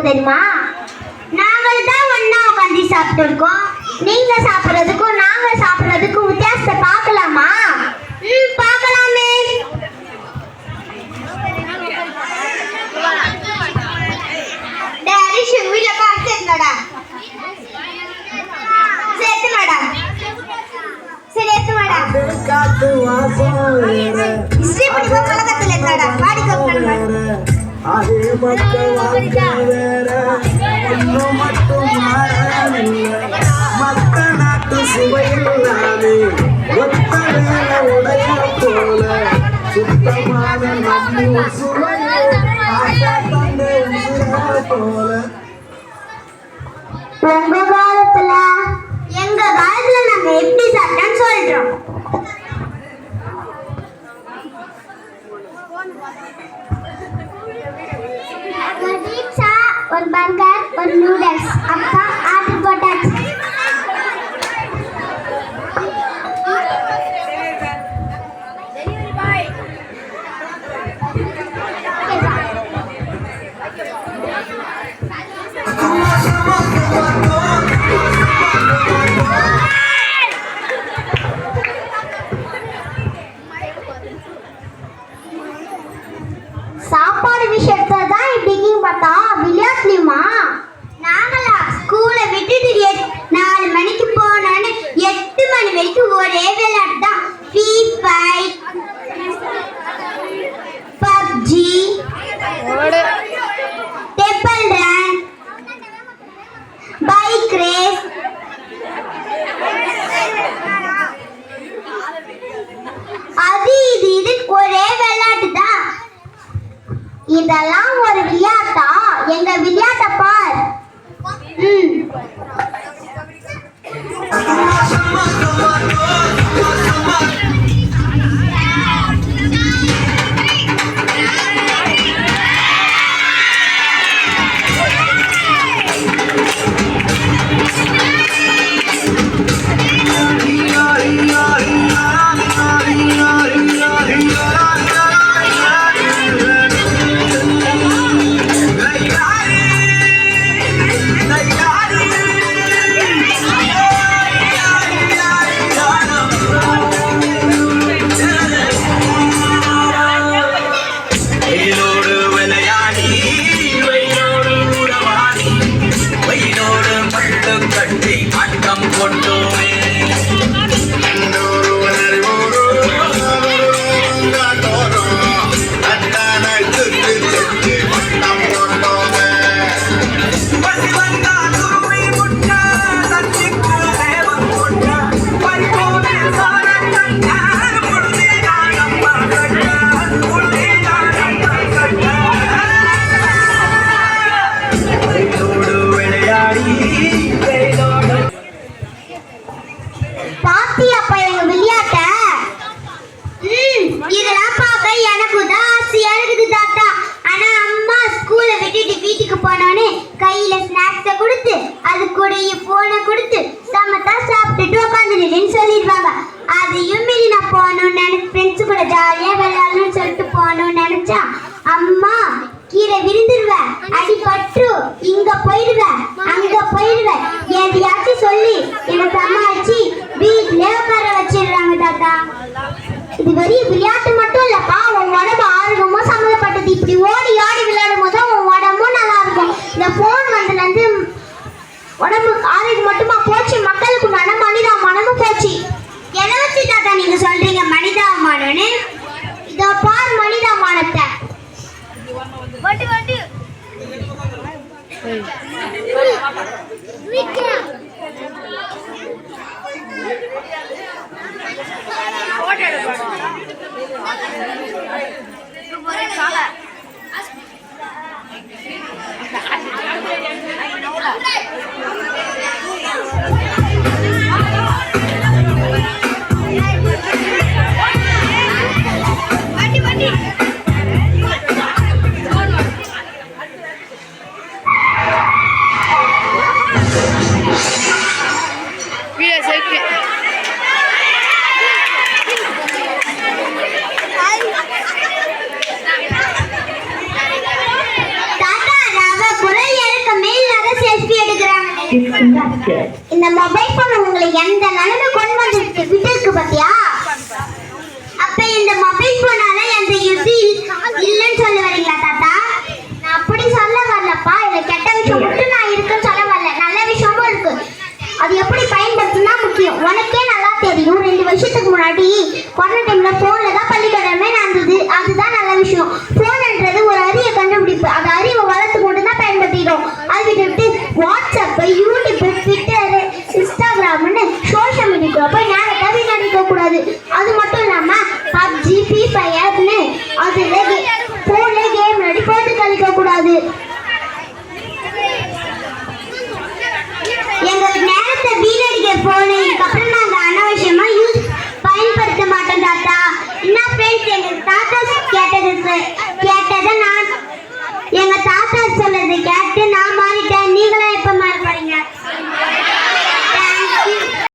தெரியுமா? நாங்கள் தான் ஒண்ணா உட்காந்து சாப்பிட்டு இருக்கோம். நீங்க சாப்பிடுறதுக்கும் நாங்க சாப்பிடுறதுக்கும் வித்தியாசத்தை பார்க்கலாமா? பார்க்கலாமே. டேடி வீட்ல பார்த்து என்னடா சேத்து மேடம் சரி ஏத்து மேடம் காத்து வாசம் இஸ்ரீ படிப்பா கலக்கத்துல என்னடா பாடி கப்பறங்க அதே மக்கள் வாழ்க்கை வேற இன்னும் மட்டும் மாறவில்லை. மக்கள் நாட்டு சுவையில்லாது ஒத்த வேற உடைய போல சுத்தமான நம்ம சுவையை தந்தை போல. உங்க காலத்துல எங்க காலத்துல நாங்க எப்படி சாப்பிட்டோம்னு சொல்றோம். ஒரு பர்கர் ஒரு நூடுல்ஸ் அப்பா ஆர்டர் போட்டாச்சு. சாப்பாடு விஷயத்தை தான் இப்படி பார்த்தா விளையாட்டுமா நாங்களா ஸ்கூலை விட்டுட்டு 4 மணிக்கு போனோன்னு 8 மணி வரைக்கும் ஒரே விளையாட்டு தான். ஃப்ரீ ஃபயர், பப்ஜி, டெம்பிள் இந்த மொபைல் போன் உங்களை எந்த நிலைமை கொண்டு வந்து விட்டுருக்கு பாத்தியா? அப்ப இந்த மொபைல் போனால எந்த யூஸ் இல்லைன்னு சொல்ல வரீங்களா தாத்தா? நான் அப்படி சொல்ல வரலப்பா. இதுல கெட்ட விஷயம் மட்டும் நான் இருக்குன்னு சொல்ல வரல, நல்ல விஷயமும் இருக்கு. அது எப்படி பயன்படுத்தினா முக்கியம். உனக்கே நல்லா தெரியும், 2 வருஷத்துக்கு முன்னாடி கொரோனா டைம்ல போன்ல தான் பள்ளிக்கூடமே நடந்தது. அதுதான் நல்ல விஷயம். போன்ன்றது ஒரு அரிய கண்டுபிடிப்பு. அந்த அறிவை வளர்த்து கொண்டு தான் பயன்படுத்திடும். அது விட்டு வாட்ஸ்அப், யூடியூப், ட்விட்டர், இன்ஸ்டாகிராம்னு சோஷியல் மீடியாக்குள்ள போய் நேரத்தை வீணடிக்க கூடாது. அது மட்டும் இல்லாம பப்ஜி, ஃப்ரீ ஃபயர்னு அதுல போன்ல கேம் விளையாடி போட்டு கழிக்க கூடாது. எங்க நேரத்தை வீணடிக்க போன இதுக்கப்புறம் நாங்க அனாவசியமா பயன்படுத்த மாட்டோம் தாத்தா. என்ன ஃப்ரெண்ட்ஸ், எங்க தாத்தா கேட்டதை நான்